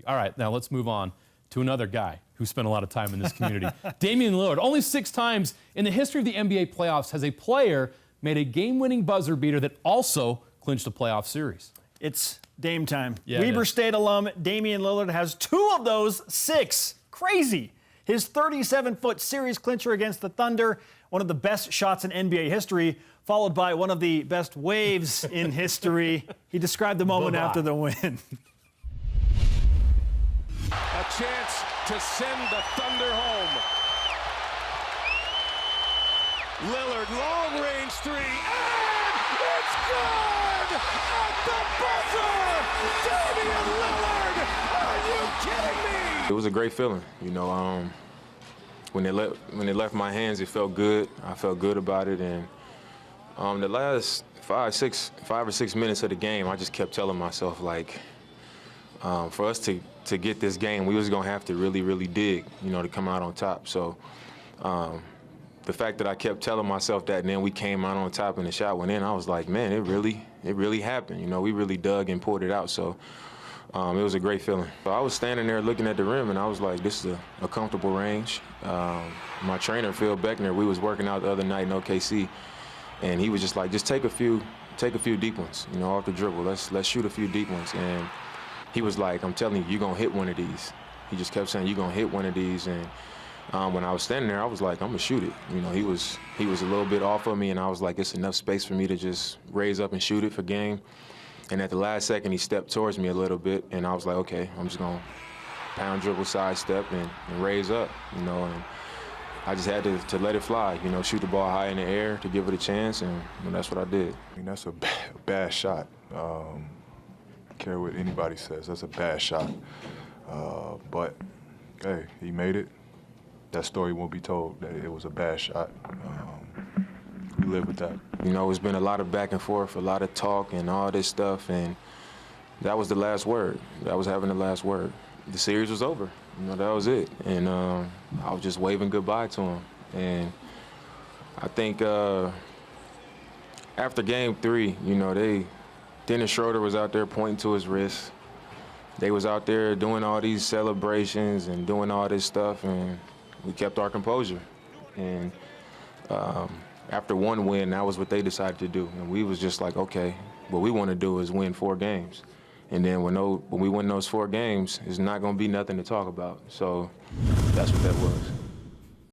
community. All right, now let's move on to another guy who spent a lot of time in this community. Damian Lillard. Only 6 times in the history of the NBA playoffs has a player made a game-winning buzzer beater that also clinched a playoff series. It's Dame time. Yeah, Weber State alum Damian Lillard has 2 of those 6. Crazy. His 37-foot series clincher against the Thunder, one of the best shots in NBA history, followed by one of the best waves in history. He described the moment after the win. A chance to send the Thunder home. Lillard, long-range 3, and it's good! At the buzzer! Damian Lillard! Are you kidding me? It was a great feeling, you know. When it left my hands, it felt good. I felt good about it, and the last 5 or 6 minutes of the game, I just kept telling myself, like, for us to get this game, we was gonna have to really, really dig, you know, to come out on top. So the fact that I kept telling myself that, and then we came out on top and the shot went in, I was like, man, it really happened. You know, we really dug and pulled it out. So it was a great feeling. So I was standing there looking at the rim, and I was like, this is a comfortable range. My trainer, Phil Beckner, we was working out the other night in OKC, and he was just like, just take a few deep ones, you know, off the dribble. Let's shoot a few deep ones. And he was like, I'm telling you, you're gonna hit one of these. He just kept saying, you're gonna hit one of these. And when I was standing there, I was like, I'm gonna shoot it. You know, he was a little bit off of me, and I was like, it's enough space for me to just raise up and shoot it for game. And at the last second, he stepped towards me a little bit, and I was like, okay, I'm just gonna pound dribble, sidestep, and raise up, you know. And I just had to let it fly, you know, shoot the ball high in the air to give it a chance, and that's what I did. I mean, that's a bad shot. Care what anybody says, that's a bad shot. But hey, he made it. That story won't be told, that it was a bad shot. We live with that. You know, it's been a lot of back and forth, a lot of talk and all this stuff, and that was the last word. That was having the last word. The series was over. You know, that was it. And I was just waving goodbye to him. And I think after game 3, you know, Dennis Schroeder was out there pointing to his wrist. They was out there doing all these celebrations and doing all this stuff, and we kept our composure. And after one win, that was what they decided to do. And we was just like, okay, what we want to do is win 4 games. And then when we win those 4 games, it's not going to be nothing to talk about. So that's what that was.